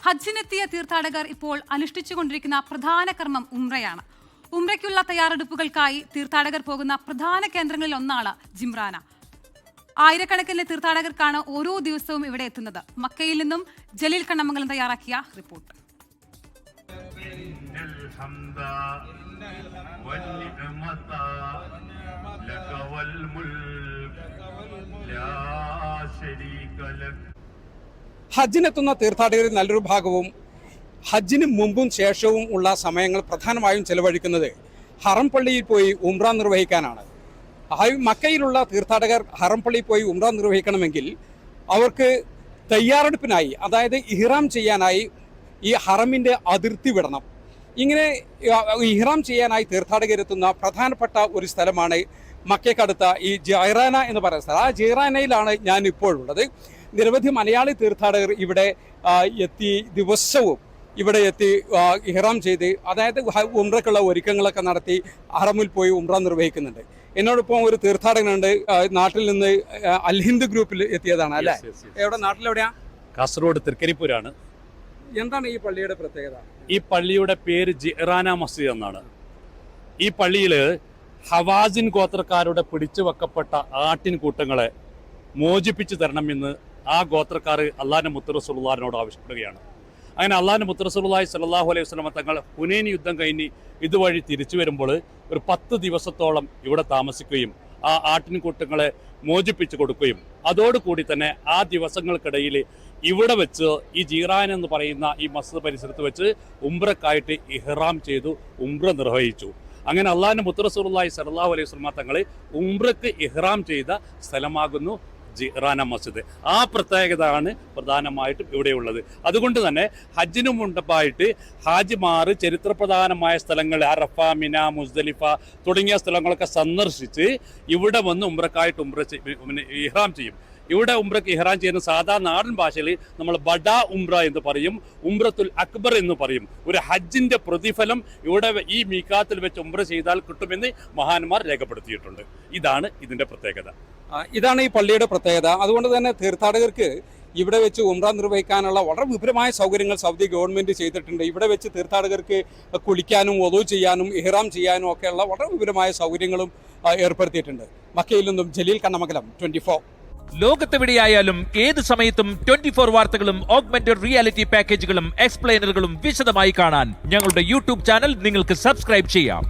ഹജ്ജിനെത്തിയ തീർത്ഥാടകർ ഇപ്പോൾ അനുഷ്ഠിച്ചുകൊണ്ടിരിക്കുന്ന പ്രധാന കർമ്മം ഉംറയാണ്. ഉംറയ്ക്കുള്ള തയ്യാറെടുപ്പുകൾക്കായി തീർത്ഥാടകർ പോകുന്ന പ്രധാന കേന്ദ്രങ്ങളിൽ ഒന്നാണ് ജിംറാന. ആയിരക്കണക്കിന് തീർത്ഥാടകർക്കാണ് ഓരോ ദിവസവും ഇവിടെ എത്തുന്നത്. മക്കയിൽ നിന്നും ജലീൽ കണ്ണമംഗലം തയ്യാറാക്കിയ റിപ്പോർട്ട്. ഹജ്ജിനെത്തുന്ന തീർത്ഥാടകരിൽ നല്ലൊരു ഭാഗവും ഹജ്ജിന് മുമ്പും ശേഷവും ഉള്ള സമയങ്ങൾ പ്രധാനമായും ചെലവഴിക്കുന്നത് ഹറം പള്ളിയിൽ പോയി ഉംറ നിർവഹിക്കാനാണ്. മക്കയിലുള്ള തീർത്ഥാടകർ ഹറം പള്ളിയിൽ പോയി ഉംറ നിർവഹിക്കണമെങ്കിൽ അവർക്ക് തയ്യാറെടുപ്പിനായി, അതായത് ഇഹ്റാം ചെയ്യാനായി ഈ ഹറമിൻ്റെ അതിർത്തി വിടണം. ഇങ്ങനെ ഇഹ്റാം ചെയ്യാനായി തീർത്ഥാടകരെത്തുന്ന പ്രധാനപ്പെട്ട ഒരു സ്ഥലമാണ് മക്കയ്ക്കടുത്ത ഈ ജൈറാന എന്ന് പറയുന്ന സ്ഥലം. ആ ജൈറാനയിലാണ് ഞാൻ ഇപ്പോഴുള്ളത്. നിരവധി മലയാളി തീർത്ഥാടകർ ഇവിടെ എത്തി ദിവസവും ഇവിടെ എത്തി ഇഹ്റാം ചെയ്ത്, അതായത് ഉംറയ്ക്കുള്ള ഒരുക്കങ്ങളൊക്കെ നടത്തി ഹറമിൽ പോയി ഉംറ നിർവഹിക്കുന്നുണ്ട്. എന്നോടൊപ്പം ഒരു തീർത്ഥാടകനുണ്ട്, നാട്ടിൽ നിന്ന് അൽ ഹിന്ദ് ഗ്രൂപ്പിൽ എത്തിയതാണ് അല്ലേ? എവിടെ, നാട്ടിലെവിടെയാ? കാസർഗോഡ് തൃക്കരിപ്പൂരാണ്. എന്താണ് ഈ പള്ളിയുടെ പ്രത്യേകത? ഈ പള്ളിയുടെ പേര് ജിറാന മസ്ജിദ് എന്നാണ്. ഈ പള്ളിയിൽ ഹവാസിൻ ഗോത്രക്കാരുടെ പിടിച്ചു വെക്കപ്പെട്ട ആട്ടിൻകൂട്ടങ്ങളെ മോചിപ്പിച്ചു തരണമെന്ന് ആ ഗോത്രക്കാർ അള്ളാഹിന്റെ മുത്ത് റസൂലുള്ളാഹിനോട് ആവശ്യപ്പെടുകയാണ്. അങ്ങനെ അള്ളാഹിന്റെ മുത്ത് റസൂലുള്ളാഹി സ്വല്ലല്ലാഹു അലൈഹി വസല്ലം തങ്ങൾ ഹുനൈൻ യുദ്ധം കഴിഞ്ഞ് ഇതുവഴി തിരിച്ചു വരുമ്പോൾ ഒരു 10 ദിവസത്തോളം ഇവിടെ താമസിക്കുകയും ആ ആട്ടിൻകൂട്ടങ്ങളെ മോചിപ്പിച്ചു കൊടുക്കുകയും അതോടുകൂടി തന്നെ ആ ദിവസങ്ങൾക്കിടയിൽ ഇവിടെ വെച്ച് ഈ ജീറാൻ എന്ന് പറയുന്ന ഈ മസ്ജിദ് പരിസരത്ത് വെച്ച് ഉംറക്കായിട്ട് ഇഹ്റാം ചെയ്തു ഉംറ നിർവഹിച്ചു. അങ്ങനെ അള്ളാഹിന്റെ മുത്ത് റസൂലുള്ളാഹി സ്വല്ലല്ലാഹു അലൈഹി വസല്ലം തങ്ങൾ ഉംറക്ക് ഇഹ്റാം ചെയ്ത സ്ഥലമാകുന്നു ജിറാന മസ്ജിദ്. ആ പ്രത്യേകതയാണ് പ്രധാനമായിട്ടും ഇവിടെയുള്ളത്. അതുകൊണ്ട് തന്നെ ഹജ്ജിനു മുൻപായിട്ട് ഹാജിമാർ ചരിത്രപ്രധാനമായ സ്ഥലങ്ങൾ അറഫ, മിന, മുസ്ദലിഫ തുടങ്ങിയ സ്ഥലങ്ങളൊക്കെ സന്ദർശിച്ച് ഇവിടെ വന്ന് ഉംറക്കായിട്ട് ഇഹ്റാം ചെയ്യും. ഇവിടെ ഉംറയ്ക്ക് ഇഹ്റാം ചെയ്യുന്ന സാധാരണ നാടൻ ഭാഷയിൽ നമ്മൾ ബഡാ ഉംറ എന്ന് പറയും, ഉംറത്തുൽ അക്ബർ എന്ന് പറയും. ഒരു ഹജ്ജിന്റെ പ്രതിഫലം ഇവിടെ ഈ മീഖാത്തിൽ വെച്ച് ഉംറ ചെയ്താൽ കിട്ടുമെന്ന് മഹാന്മാർ രേഖപ്പെടുത്തിയിട്ടുണ്ട്. ഇതാണ് ഇതിന്റെ പ്രത്യേകത. ഇതാണ് ഈ പള്ളിയുടെ പ്രത്യേകത. അതുകൊണ്ട് തന്നെ തീർത്ഥാടകർക്ക് ഇവിടെ വെച്ച് ഉംറ നിർവഹിക്കാനുള്ള വളരെ വിപുലമായ സൗകര്യങ്ങൾ സൗദി ഗവൺമെന്റ് ചെയ്തിട്ടുണ്ട്. ഇവിടെ വെച്ച് തീർത്ഥാടകർക്ക് കുളിക്കാനും വദൂ ചെയ്യാനും ഇഹ്റാം ചെയ്യാനും ഒക്കെയുള്ള വളരെ വിപുലമായ സൗകര്യങ്ങളും ഏർപ്പെടുത്തിയിട്ടുണ്ട്. മക്കയിൽ നിന്നും ജലീൽ കണ്ണമംഗലം, 24. ലോകത്തെവിടെയായാലും ഏത് സമയത്തും 24 വാർത്തകളും ഓഗ്മെന്റഡ് റിയാലിറ്റി പാക്കേജുകളും എക്സ്പ്ലെയിനറുകളും വിശദമായി കാണാൻ ഞങ്ങളുടെ യൂട്യൂബ് ചാനൽ നിങ്ങൾക്ക് സബ്സ്ക്രൈബ് ചെയ്യാം.